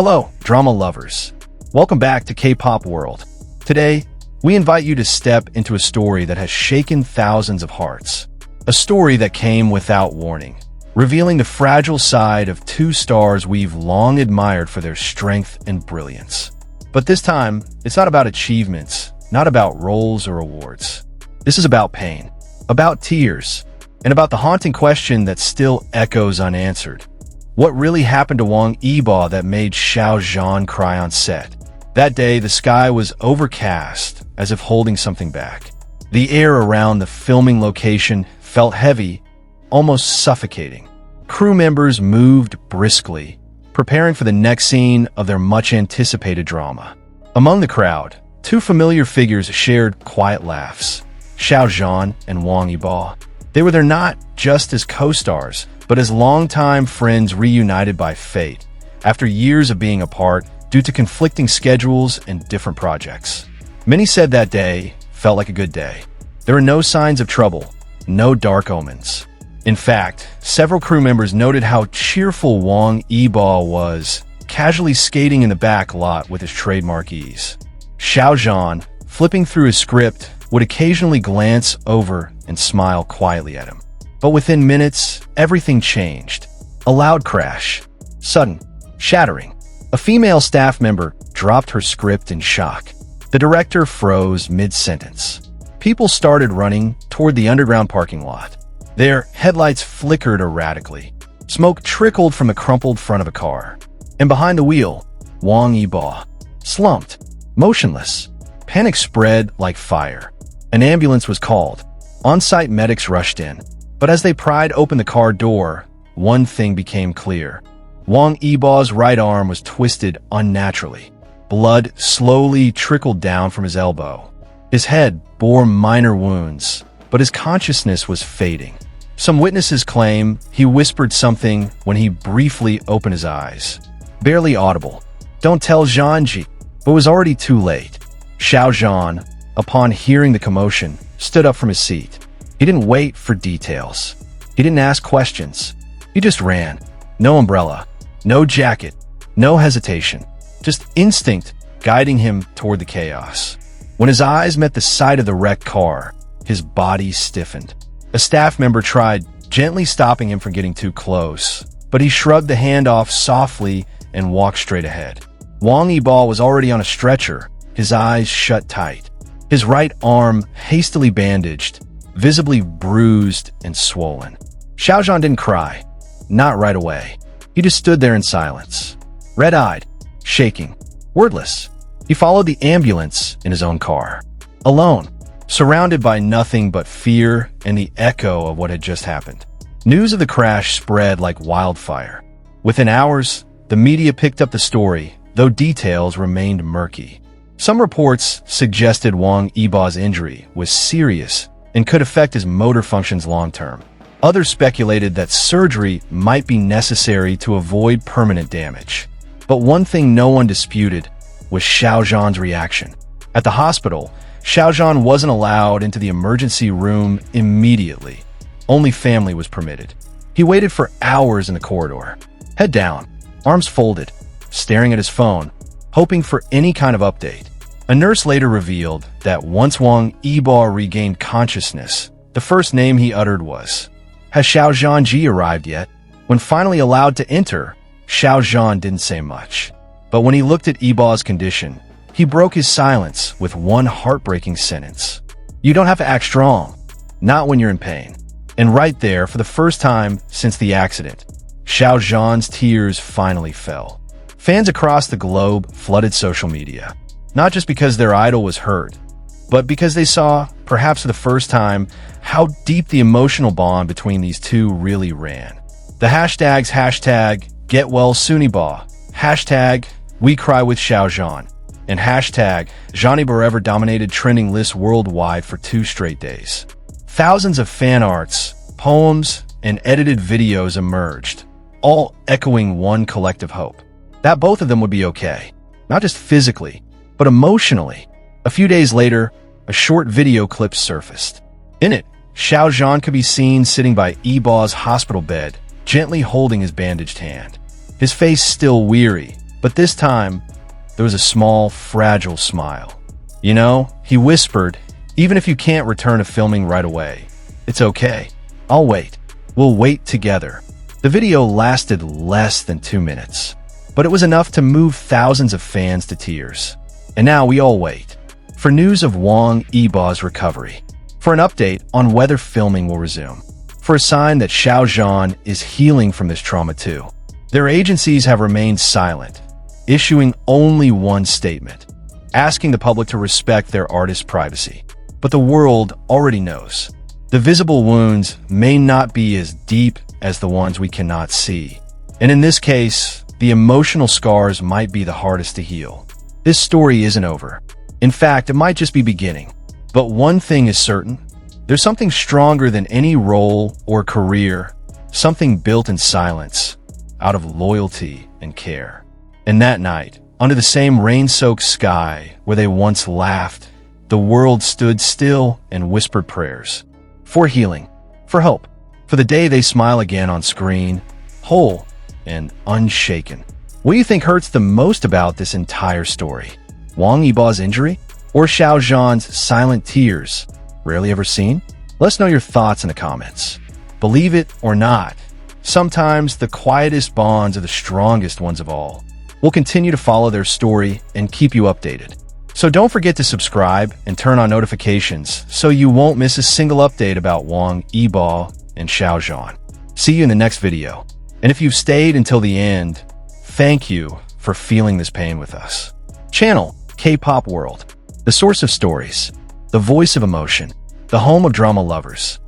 Hello, drama lovers. Welcome back to K-pop World. Today, we invite you to step into a story that has shaken thousands of hearts. A story that came without warning, revealing the fragile side of two stars we've long admired for their strength and brilliance. But this time, it's not about achievements, not about roles or awards. This is about pain, about tears, and about the haunting question that still echoes unanswered. What really happened to Wang Yibo that made Xiao Zhan cry on set? That day, the sky was overcast, as if holding something back. The air around the filming location felt heavy, almost suffocating. Crew members moved briskly, preparing for the next scene of their much-anticipated drama. Among the crowd, two familiar figures shared quiet laughs, Xiao Jean and Wang Yibo. They were there not just as co-stars, but as longtime friends reunited by fate, after years of being apart due to conflicting schedules and different projects. Many said that day felt like a good day. There were no signs of trouble, no dark omens. In fact, several crew members noted how cheerful Wang Yibo was, casually skating in the back lot with his trademark ease. Xiao Zhan, flipping through his script, would occasionally glance over and smile quietly at him. But within minutes, everything changed. A loud crash. Sudden. Shattering. A female staff member dropped her script in shock. The director froze mid-sentence. People started running toward the underground parking lot. Their headlights flickered erratically. Smoke trickled from the crumpled front of a car. And behind the wheel, Wang Yibo, slumped, motionless. Panic spread like fire. An ambulance was called. On-site medics rushed in. But as they pried open the car door, one thing became clear. Wang Yibo's right arm was twisted unnaturally. Blood slowly trickled down from his elbow. His head bore minor wounds, but his consciousness was fading. Some witnesses claim he whispered something when he briefly opened his eyes. Barely audible. "Don't tell Jean-ji," but it was already too late. Xiao Zhan, upon hearing the commotion, stood up from his seat. He didn't wait for details. He didn't ask questions. He just ran. No umbrella, no jacket, no hesitation. Just instinct guiding him toward the chaos. When his eyes met the sight of the wrecked car, his body stiffened. A staff member tried gently stopping him from getting too close, but he shrugged the hand off softly and walked straight ahead. Wang Yibo was already on a stretcher, his eyes shut tight. His right arm hastily bandaged, visibly bruised and swollen. Xiao Zhan didn't cry. Not right away. He just stood there in silence. Red-eyed, shaking, wordless. He followed the ambulance in his own car. Alone, surrounded by nothing but fear and the echo of what had just happened. News of the crash spread like wildfire. Within hours, the media picked up the story, though details remained murky. Some reports suggested Wang Yibo's injury was serious and could affect his motor functions long-term. Others speculated that surgery might be necessary to avoid permanent damage. But one thing no one disputed was Xiao Zhan's reaction. At the hospital, Xiao Zhan wasn't allowed into the emergency room immediately. Only family was permitted. He waited for hours in the corridor, head down, arms folded, staring at his phone, hoping for any kind of update. A nurse later revealed that once Wang Yibo regained consciousness, the first name he uttered was, "Has Xiao Zhan arrived yet?" When finally allowed to enter, Xiao Zhan didn't say much. But when he looked at Yibo's condition, he broke his silence with one heartbreaking sentence. "You don't have to act strong, not when you're in pain." And right there, for the first time since the accident, Xiao Zhan's tears finally fell. Fans across the globe flooded social media. Not just because their idol was hurt, but because they saw, perhaps for the first time, how deep the emotional bond between these two really ran. The hashtags #GetWellSooniBa, #WeCryWithXiaoZhan, and #JohnnyBerever dominated trending lists worldwide for 2 straight days. Thousands of fan arts, poems, and edited videos emerged, all echoing one collective hope. That both of them would be okay, not just physically, but emotionally. A few days later, a short video clip surfaced. In it, Xiao Zhan could be seen sitting by Yibo's hospital bed, gently holding his bandaged hand. His face still weary, But this time, there was a small, fragile smile. You know, he whispered, even if you can't return to filming right away, it's okay. I'll wait. We'll wait together. The video lasted less than 2 minutes, but it was enough to move thousands of fans to tears. And now we all wait for news of Wang Yibo's recovery, for an update on whether filming will resume, for a sign that Xiao Zhan is healing from this trauma too. Their agencies have remained silent, issuing only one statement, asking the public to respect their artist's privacy. But the world already knows. The visible wounds may not be as deep as the ones we cannot see. And in this case, the emotional scars might be the hardest to heal. This story isn't over. In fact, it might just be beginning. But one thing is certain. There's something stronger than any role or career, something built in silence, out of loyalty and care. And that night, under the same rain-soaked sky where they once laughed, the world stood still and whispered prayers. For healing, for hope, for the day they smile again on screen, whole and unshaken. What do you think hurts the most about this entire story? Wang Yibo's injury? Or Xiao Zhan's silent tears, rarely ever seen? Let us know your thoughts in the comments. Believe it or not, sometimes the quietest bonds are the strongest ones of all. We'll continue to follow their story and keep you updated. So don't forget to subscribe and turn on notifications so you won't miss a single update about Wang Yibo and Xiao Zhan. See you in the next video. And if you've stayed until the end, thank you for feeling this pain with us. Channel K-Pop World, the source of stories, the voice of emotion, the home of drama lovers.